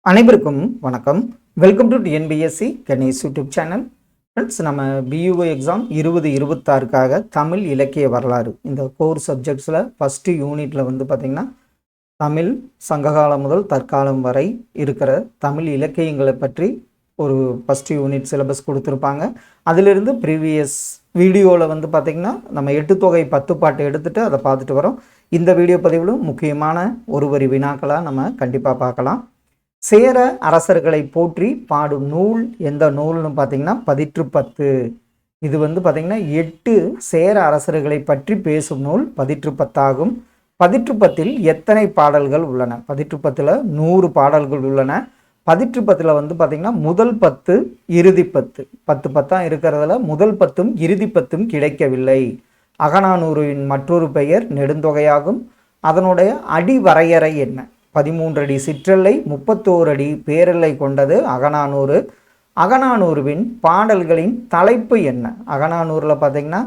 அனைவருக்கும் வணக்கம். Welcome to TNPSC Ganesh YouTube channel. Friends, நம்ம பியூஓ எக்ஸாம் 2026க்காக தமிழ் இலக்கிய வரலாறு இந்த கோர் சப்ஜெக்ட்ஸில் ஃபஸ்ட்டு யூனிட்டில் பார்த்திங்கன்னா தமிழ் சங்ககாலம் முதல் தற்காலம் வரை இருக்கிற தமிழ் இலக்கியங்களை பற்றி ஒரு ஃபஸ்ட்டு யூனிட் சிலபஸ் கொடுத்துருப்பாங்க. அதிலிருந்து ப்ரீவியஸ் வீடியோவில் பார்த்திங்கன்னா நம்ம 8 தொகை 10 பாட்டு எடுத்துகிட்டு அதை பார்த்துட்டு வரோம். இந்த வீடியோ பதிவிலும் முக்கியமான ஒரு வரி வினாக்களாக நம்ம கண்டிப்பாக பார்க்கலாம். சேர அரசர்களை போற்றி பாடும் நூல் எந்த நூல்னு பார்த்தீங்கன்னா பதிற்றுப்பத்து. இது பார்த்தீங்கன்னா 8 சேர அரசர்களை பற்றி பேசும் நூல் பதிற்றுப்பத்தாகும். பதிற்றுப்பத்தில் எத்தனை பாடல்கள் உள்ளன? பதிற்றுப்பத்தில் 100 பாடல்கள் உள்ளன. பதிற்றுப்பத்தில் பார்த்தீங்கன்னா முதல் 10 இறுதி 10 10 இருக்கிறதுல முதல் 10ம் இறுதி 10ம் கிடைக்கவில்லை. அகநானூறின் மற்றொரு பெயர் நெடுந்தொகையாகும். அதனுடைய அடி வரையறை என்ன? 13 அடி சிற்றெல்லை 31 அடி பேரெல்லை கொண்டது அகநானூறு. அகநானூறுவின் பாடல்களின் தலைப்பு என்ன? அகநானூரில் பார்த்தீங்கன்னா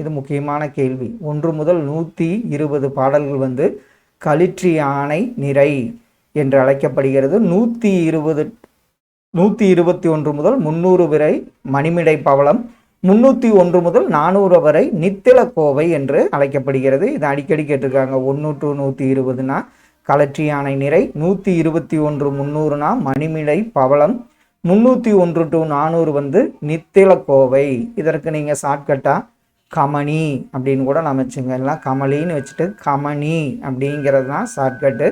இது முக்கியமான கேள்வி. 1 முதல் 120 பாடல்கள் களிற்றியானை நிறை என்று அழைக்கப்படுகிறது. 121 முதல் 300 வரை மணிமிடை பவளம், 301 முதல் 400 வரை நித்தில கோவை என்று அழைக்கப்படுகிறது. இது அடிக்கடி கேட்டிருக்காங்க. 1 to 120னா களற்றியானை நிறை, 121 300னா மணிமிடை பவளம், 301 to 400 நித்தில கோவை. இதற்கு நீங்கள் ஷார்ட்கட்டாக கமனி அப்படின்னு கூட நம்ம வச்சுங்க. எல்லாம் கமலின்னு வச்சுட்டு கமனி அப்படிங்கிறது தான் ஷார்ட்கட்டு.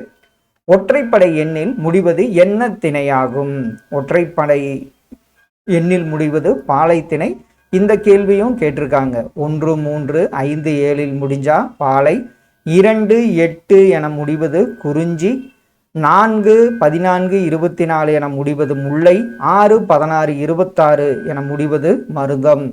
ஒற்றைப்படை எண்ணில் முடிவது என்ன திணையாகும்? ஒற்றைப்படை எண்ணில் முடிவது பாலை திணை. இந்த கேள்வியும் கேட்டிருக்காங்க. 1 3 5 7 முடிஞ்சா பாலை, 2 8 என முடிவது குறிஞ்சி, 4 14 24 என முடிவது முல்லை, 6 16 26 என முடிவது மருதம்.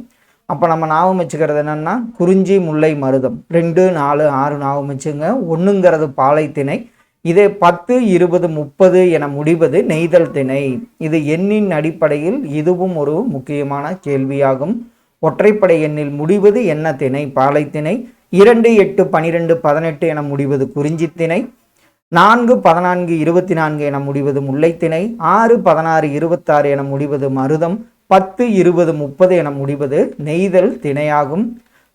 அப்போ நம்ம ஞாபகம் வச்சுக்கிறது என்னென்னா குறிஞ்சி முல்லை மருதம் 2 4 6 ஞாபகம் வச்சுங்க. 1ங்கிறது பாலை திணை. இதே 10 20 30 என முடிவது நெய்தல் திணை. இது எண்ணின் அடிப்படையில் இதுவும் ஒரு முக்கியமான கேள்வியாகும். ஒற்றைப்படை எண்ணில் முடிவது என்ன திணை? பாலை திணை. 2 8 12 18 என முடிவது குறிஞ்சி திணை, 4 14 24 என முடிவது முல்லை திணை, 6 16 26 என முடிவது மருதம், 10 20 30 என முடிவது நெய்தல் திணையாகும்.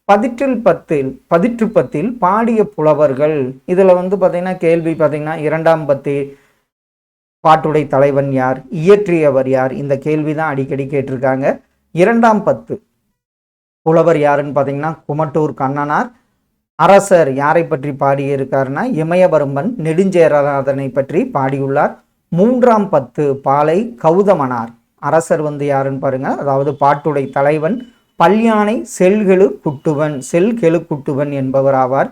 பதிற்றுப்பத்தில் பாடிய புலவர்கள் இதில் பார்த்தீங்கன்னா கேள்வி பார்த்தீங்கன்னா 2ஆம் பத்து பாட்டுடை தலைவன் யார், இயற்றியவர் யார்? இந்த கேள்வி தான் அடிக்கடி கேட்டிருக்காங்க. 2ஆம் பத்து புலவர் யாருன்னு பார்த்தீங்கன்னா குமட்டூர் கண்ணனார். அரசர் யாரை பற்றி பாடியிருக்காருன்னா இமயவர்மன் நெடுஞ்சேரநாதனை பற்றி பாடியுள்ளார். 3ஆம் பத்து பாலை கௌதமனார். அரசர் யாருன்னு பாருங்க. அதாவது பாட்டுடை தலைவன் பல்யானை செல்கெழு குட்டுவன் என்பவர் ஆவார்.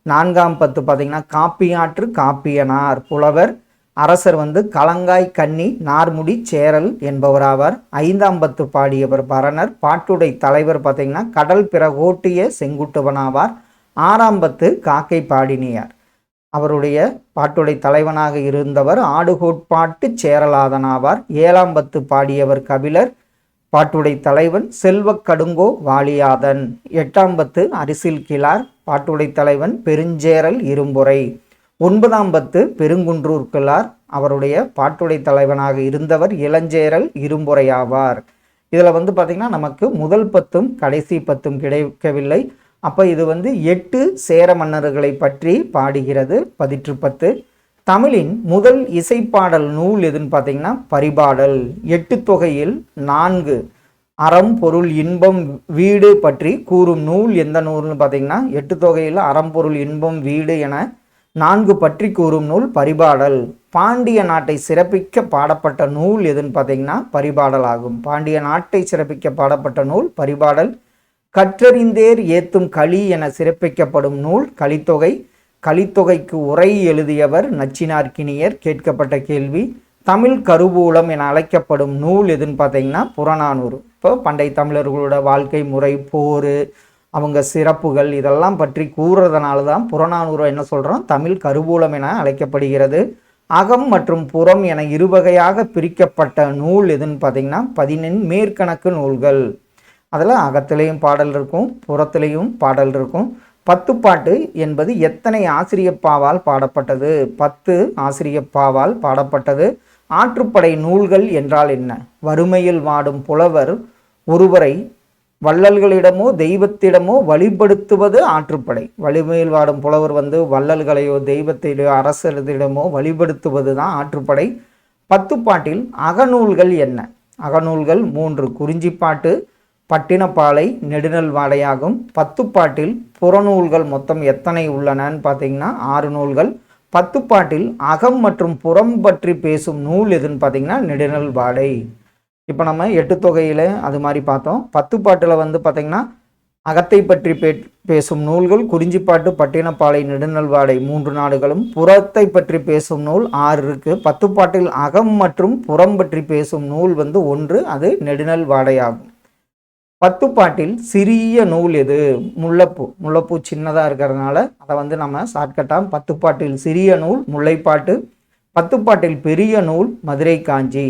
4ஆம் பத்து பார்த்தீங்கன்னா காப்பியாற்று காப்பியனார் புலவர். அரசர் கலங்காய் கன்னி நார்முடி சேரல் என்பவர் ஆவார். 5ஆம் பத்து பாடியவர் பரணர். பாட்டுடை தலைவர் பார்த்தீங்கன்னா கடல் பிறகோட்டிய செங்குட்டுவனாவார். 6ஆம் பத்து காக்கை பாடினியார். அவருடைய பாட்டுடை தலைவனாக இருந்தவர் ஆடுகோட்பாட்டு சேரலாதனாவார். 7ஆம் பத்து பாடியவர் கபிலர். பாட்டுடை தலைவன் செல்வக் கடுங்கோ வாலியாதன். 8ஆம் பத்து அரிசில் கிளார். பாட்டுடை தலைவன் பெருஞ்சேரல் இரும்புரை. 9ஆம் பத்து பெருங்குன்றூர் கிளார். அவருடைய பாட்டுடை தலைவனாக இருந்தவர் இளஞ்சேரல் இரும்புரையாவார். இதில் பார்த்தீங்கன்னா நமக்கு முதல் 10ம் கடைசி 10ம் கிடைக்கவில்லை. அப்போ இது 8 சேர மன்னர்களை பற்றி பாடுகிறது பதிற்றுப்பத்து. தமிழின் முதல் இசைப்பாடல் நூல் எதுன்னு பார்த்தீங்கன்னா பரிபாடல். 8 தொகையில் 4 அறம் பொருள் இன்பம் வீடு பற்றி கூறும் நூல் எந்த நூல்னு பார்த்தீங்கன்னா 8 தொகையில் அறம் பொருள் இன்பம் வீடு என 4 பற்றி கூறும் நூல் பரிபாடல். பாண்டிய நாட்டை சிறப்பிக்க பாடப்பட்ட நூல் எதுன்னு பார்த்தீங்கன்னா பரிபாடல் ஆகும். பாண்டிய நாட்டை சிறப்பிக்க பாடப்பட்ட நூல் பரிபாடல். கற்றறிந்தேர் ஏத்தும் களி என சிறப்பிக்கப்படும் நூல் கலித்தொகை. கலித்தொகைக்கு உரை எழுதியவர் நச்சினார்க்கினியர். கேட்கப்பட்ட கேள்வி. தமிழ் கருவூலம் என அழைக்கப்படும் நூல் எதுன்னு பார்த்தீங்கன்னா புறநானூறு. இப்போ பண்டை தமிழர்களோட வாழ்க்கை முறை, போர், அவங்க சிறப்புகள் இதெல்லாம் பற்றி கூறுறதுனால தான் புறநானூறு என்ன சொல்கிறோம் தமிழ் கருவூலம் என அழைக்கப்படுகிறது. அகம் மற்றும் புறம் என இருவகையாக பிரிக்கப்பட்ட நூல் எதுன்னு பார்த்தீங்கன்னா 14 மேற்கணக்கு நூல்கள். அதில் அகத்திலையும் பாடல் இருக்கும், புறத்திலையும் பாடல் இருக்கும். 10 பாட்டு என்பது எத்தனை ஆசிரியப்பாவால் பாடப்பட்டது? 10 ஆசிரியப்பாவால் பாடப்பட்டது. ஆற்றுப்படை நூல்கள் என்றால் என்ன? வறுமையில் வாடும் புலவர் ஒருவரை வள்ளல்களிடமோ தெய்வத்திடமோ வழிபடுத்துவது ஆற்றுப்படை. வலிமையில் வாடும் புலவர் வள்ளல்களையோ தெய்வத்திலோ அரசரிடமோ வழிபடுத்துவது தான் ஆற்றுப்படை. பத்துப்பாட்டில் அகநூல்கள் என்ன? அகநூல்கள் 3: குறிஞ்சிப்பாட்டு, பட்டினப்பாலை, நெடுநல் வாடையாகும். பத்துப்பாட்டில் புறநூல்கள் மொத்தம் எத்தனை உள்ளனன்னு பார்த்தீங்கன்னா 6 நூல்கள். பத்துப்பாட்டில் அகம் மற்றும் புறம் பற்றி பேசும் நூல் எதுன்னு பார்த்தீங்கன்னா நெடுநல் வாடை. இப்போ நம்ம 8 தொகையில் அது மாதிரி பார்த்தோம். பத்துப்பாட்டில் பார்த்தீங்கன்னா அகத்தை பற்றி பேசும் நூல்கள் குறிஞ்சிப்பாட்டு, பட்டினப்பாலை, நெடுநல்வாடை 3 நாடுகளும். புறத்தை பற்றி பேசும் நூல் 6 இருக்குது. பத்துப்பாட்டில் அகம் மற்றும் புறம் பற்றி பேசும் நூல் 1, அது நெடுநல் வாடையாகும். பத்துப்பாட்டில் சிறிய நூல் எது? முல்லைப்பூ. முல்லைப்பூ சின்னதாக இருக்கிறதுனால அதை நம்ம ஷார்ட்கட்டாக பத்துப்பாட்டில் சிறிய நூல் முல்லைப்பாட்டு. பத்துப்பாட்டில் பெரிய நூல் மதுரை காஞ்சி.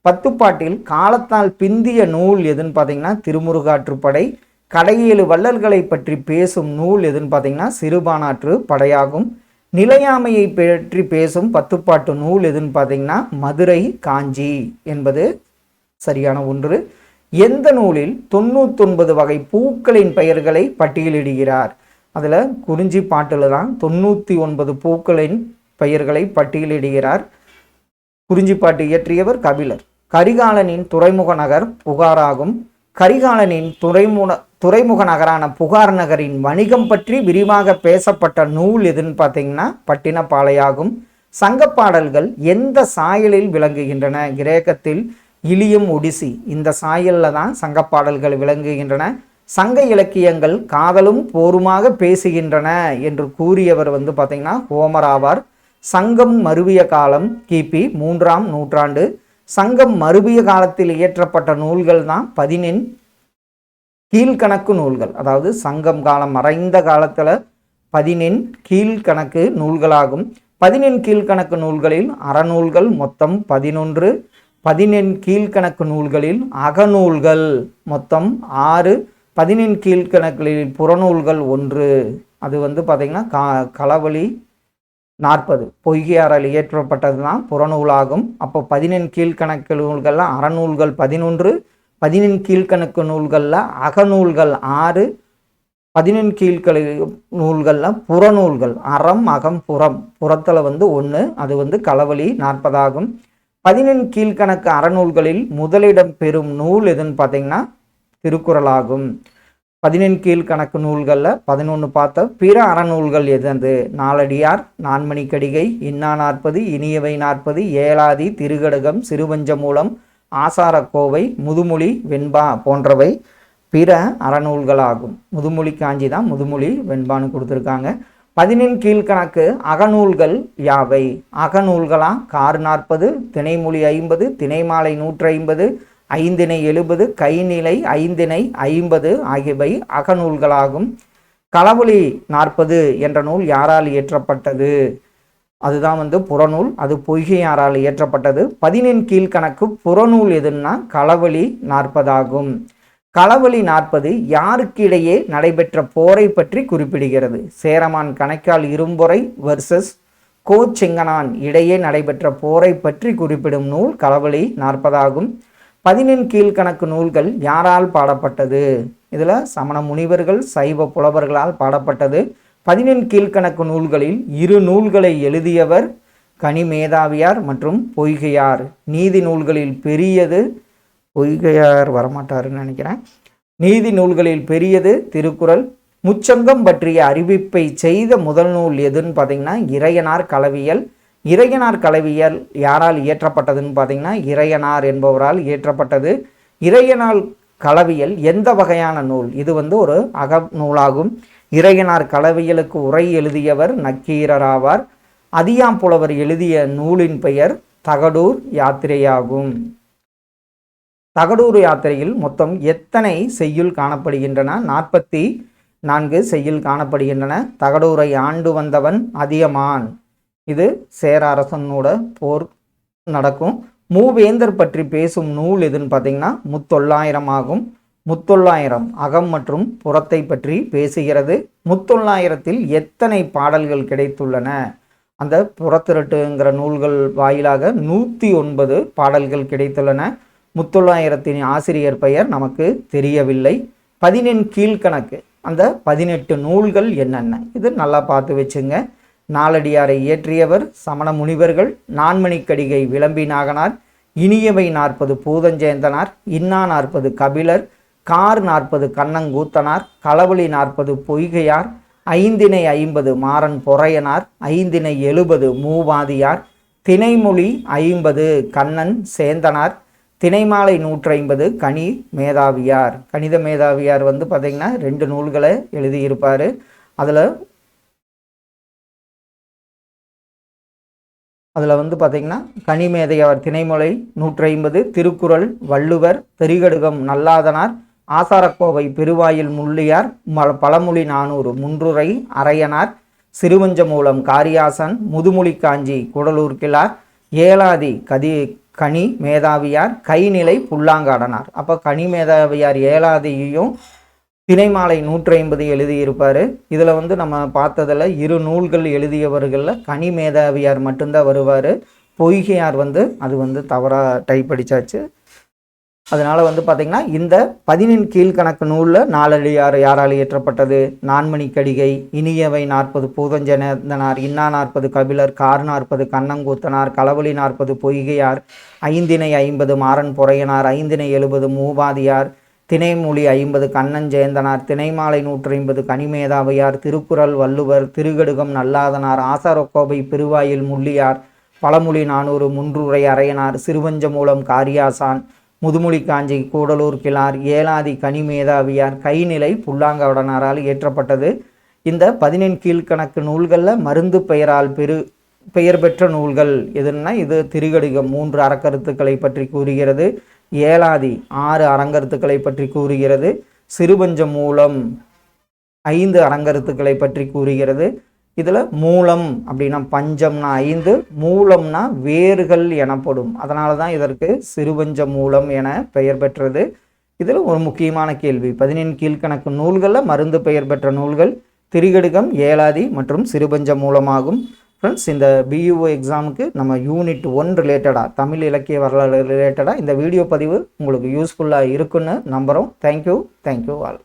பத்துப்பாட்டில் காலத்தால் பிந்திய நூல் எதுன்னு பார்த்தீங்கன்னா திருமுருகாற்றுப்படை. கடையேழு வள்ளல்களை பற்றி பேசும் நூல் எதுன்னு பார்த்தீங்கன்னா சிறுபானாற்று படையாகும். நிலையாமையை பற்றி பேசும் பத்துப்பாட்டு நூல் எதுன்னு பார்த்தீங்கன்னா மதுரை காஞ்சி என்பது சரியான ஒன்று. எந்த நூலில் 99 வகை பூக்களின் பெயர்களை பட்டியலிடுகிறார்? அதில் குறிஞ்சி பாட்டில் தான் 99 பூக்களின் பெயர்களை பட்டியலிடுகிறார். குறிஞ்சிப்பாட்டு இயற்றியவர் கபிலர். கரிகாலனின் துறைமுக நகர் புகாராகும். கரிகாலனின் துறைமுக நகரான புகார் நகரின் வணிகம் பற்றி விரிவாக பேசப்பட்ட நூல் எதுன்னு பார்த்தீங்கன்னா பட்டினப்பாலையாகும். சங்கப்பாடல்கள் எந்த சாயலில் விளங்குகின்றன? கிரேக்கத்தில் இலியம் ஒடிசி, இந்த சாயலில் தான் சங்கப்பாடல்கள் விளங்குகின்றன. சங்க இலக்கியங்கள் காதலும் போருமாக பேசுகின்றன என்று கூறியவர் பார்த்தீங்கன்னா ஹோமர் ஆவார். சங்கம் மருவிய காலம் கிபி 3ஆம் நூற்றாண்டு. சங்கம் மருவிய காலத்தில் இயற்றப்பட்ட நூல்கள் தான் 10 கீழ்கணக்கு நூல்கள். அதாவது சங்கம் காலம் மறைந்த காலத்தில் 10 கீழ்கணக்கு நூல்களாகும். 10 கீழ்கணக்கு நூல்களில் அறநூல்கள் மொத்தம் 11. 10 கீழ்கணக்கு நூல்களில் அகநூல்கள் மொத்தம் 6. 10 கீழ்கணக்கில் புறநூல்கள் 1. அது பார்த்தீங்கன்னா களவழி 40 பொய்கையாரால் இயற்றப்பட்டது தான் புறநூலாகும். அப்போ 10 கீழ்கணக்கு நூல்களில் அறநூல்கள் 11. 10 கீழ்கணக்கு நூல்களில் அகநூல்கள் 6. 10 கீழ்கணக்கு நூல்களில் புறநூல்கள் அறம் அகம் புறம் புறத்தில் 1, அது களவழி 40 ஆகும். 10 கீழ்கணக்கு அறநூல்களில் முதலிடம் பெறும் நூல் எதுன்னு பார்த்தீங்கன்னா திருக்குறளாகும். 10 கீழ்கணக்கு நூல்களில் 11 பார்த்த பிற அறநூல்கள் எது? நாலடியார், நான்மணிக்கடிகை, இன்னா 40, இனியவை 40, ஏலாதி, திருகடகம், சிறுவஞ்சமூலம், ஆசாரக்கோவை, முதுமொழி, வெண்பா போன்றவை பிற அறநூல்களாகும். முதுமொழி காஞ்சி தான் முதுமொழி வெண்பான்னு கொடுத்துருக்காங்க. 10 கீழ்கணக்கு அகநூல்கள் யாவை? அகநூல்களா கார் 40, திணைமொழி 50, திணைமாலை 150, ஐந்திணை 70, கைநிலை ஐந்திணை 50 ஆகியவை அகநூல்களாகும். களவழி 40 என்ற நூல் யாரால் இயற்றப்பட்டது? அதுதான் புறநூல், அது பொய்கையாரால் இயற்றப்பட்டது. 10 கீழ்கணக்கு புறநூல் எதுன்னா களவழி 40 ஆகும். களவழி 40 யாருக்கு இடையே நடைபெற்ற போரை பற்றி குறிப்பிடுகிறது? சேரமான் கணைக்கால் இரும்பொறை வர்சஸ் கோச்செங்கனான் இடையே நடைபெற்ற போரை பற்றி குறிப்பிடும் நூல் களவழி 40 ஆகும். 10 கீழ்கணக்கு நூல்கள் யாரால் பாடப்பட்டது? இதில் சமண முனிவர்கள் சைவ புலவர்களால் பாடப்பட்டது. 10 கீழ்கணக்கு நூல்களில் 2 நூல்களை எழுதியவர் கனிமேதாவியார் மற்றும் பொய்கையார். நீதி நூல்களில் பெரியது பொய்கையார் வரமாட்டாருன்னு நினைக்கிறேன். நீதி நூல்களில் பெரியது திருக்குறள். முச்சங்கம் பற்றிய அறிவிப்பை செய்த முதல் நூல் எதுன்னு பார்த்தீங்கன்னா இறையனார் களவியல். இறையனார் களவியல் யாரால் இயற்றப்பட்டதுன்னு பார்த்தீங்கன்னா இறையனார் என்பவரால் இயற்றப்பட்டது. இறையனார் களவியல் எந்த வகையான நூல்? இது ஒரு அகநூலாகும். இறையனார் களவியலுக்கு உரை எழுதியவர் நக்கீரர் ஆவார். அதியாம்புலவர் எழுதிய நூலின் பெயர் தகடூர் யாத்திரையாகும். தகடூர் யாத்திரையில் மொத்தம் எத்தனை செய்யுள் காணப்படுகின்றன? 44 செய்யுள் காணப்படுகின்றன. தகடூரை ஆண்டு வந்தவன் அதியமான். இது சேர அரசனோட போர் நடக்கும். மூவேந்தர் பற்றி பேசும் நூல் எதுன்னு பார்த்தீங்கன்னா முத்தொள்ளாயிரம் ஆகும். முத்தொள்ளாயிரம் அகம் மற்றும் புறத்தை பற்றி பேசுகிறது. முத்தொள்ளாயிரத்தில் எத்தனை பாடல்கள் கிடைத்துள்ளன? அந்த புறத்திரட்டுங்கிற நூல்கள் வாயிலாக 109 பாடல்கள் கிடைத்துள்ளன. முத்தொள்ளாயிரத்தின் ஆசிரியர் பெயர் நமக்கு தெரியவில்லை. 10 கீழ்கணக்கு அந்த 18 நூல்கள் என்னென்ன இது நல்லா பார்த்து வச்சுங்க. நாலடியாரை இயற்றியவர் சமண முனிவர்கள். நான்மணிக்கடிகை விளம்பி நாகனார். இனியவை 40 பூதஞ்சேந்தனார். இன்னா 40 கபிலர். கார் 40 கண்ணங்கூத்தனார். களவழி 40 பொய்கையார். ஐந்திணை 50 மாறன் பொறையனார். ஐந்திணை 70 மூவாதியார். திணைமொழி 50 கண்ணன் சேந்தனார். திணைமாலை 150 கனி மேதாவியார். கணித மேதாவியார் வந்து பார்த்திங்கன்னா 2 நூல்களை எழுதியிருப்பார். அதில் வந்து பார்த்திங்கன்னா கனிமேதையார் திணைமொழி 150, திருக்குறள் வள்ளுவர், திரிகடுகம் நல்லாதனார், ஆசாரக்கோவை பெருவாயில் முள்ளியார், பழமொழி 400 முன்றுரை அரையனார், சிறுவஞ்சமூலம் காரியாசன், முதுமொழி காஞ்சி கூடலூர் கிழார், ஏலாதி கனி மேதாவியார், கைநிலை புல்லாங்காடனார். அப்போ கனி மேதாவியார் ஏலாதியையும் திணைமாலை 150 எழுதியிருப்பார். இதில் வந்து நம்ம பார்த்ததில் 2 நூல்கள் எழுதியவர்களில் கனி மேதாவியார் மட்டும்தான் வருவார். பொய்கையார் வந்து அது வந்து தவறாக டைப் அடித்தாச்சு. அதனால் வந்து பார்த்திங்கன்னா இந்த 10 கீழ்கணக்கு நூலில் நாலடியார் யாரால் இயற்றப்பட்டது? நான்மணிக்கடிகை, இனியவை 40 பூதஞ்சேந்தனார், இன்னா 40 கபிலர், கார் 40 கண்ணங்கூத்தனார், களவழி 40 பொய்கையார், ஐந்திணை 50 மாறன் பொறையனார், ஐந்திணை 70 மூவாதியார், திணைமொழி 50 கண்ணஞ்சேந்தனார், திணைமாலை 150 கனிமேதாவையார், திருக்குறள் வள்ளுவர், திருகடுகம் நல்லாதனார், ஆசாரக்கோவை பெருவாயில் முள்ளியார், பழமொழி 400 முன்றுரை அரையனார், சிறுவஞ்சமூலம் காரியாசான், முதுமொழி காஞ்சி கூடலூர் கிழார், ஏலாதி கனிமேதாவியார், கைநிலை புல்லாங்கவடனாரால் இயற்றப்பட்டது. இந்த 10 கீழ்கணக்கு நூல்களில் மருந்து பெயரால் பெயர் பெற்ற நூல்கள் எதுன்னா இது திரிகடுகம் 3 அறக்கருத்துக்களை பற்றி கூறுகிறது. ஏலாதி 6 அறங்கருத்துக்களை பற்றி கூறுகிறது. சிறுபஞ்சமூலம் 5 அறங்கருத்துக்களை பற்றி கூறுகிறது. இதில் மூலம் அப்படின்னா பஞ்சம்னா 5, மூலம்னா வேர்கள் எனப்படும். அதனால தான் இதற்கு சிறுபஞ்ச மூலம் என பெயர் பெற்றது. இதில் ஒரு முக்கியமான கேள்வி, 10 கீழ்கணக்கு நூல்களில் மருந்து பெயர் பெற்ற நூல்கள் திரிகடுகம், ஏலாதி மற்றும் சிறுபஞ்ச மூலமாகும். ஃப்ரெண்ட்ஸ், இந்த பியூஓ எக்ஸாமுக்கு நம்ம யூனிட் 1 ரிலேட்டடாக தமிழ் இலக்கிய வரலாறு ரிலேட்டடாக இந்த வீடியோ பதிவு உங்களுக்கு யூஸ்ஃபுல்லாக இருக்குன்னு நம்புகிறோம். Thank you all.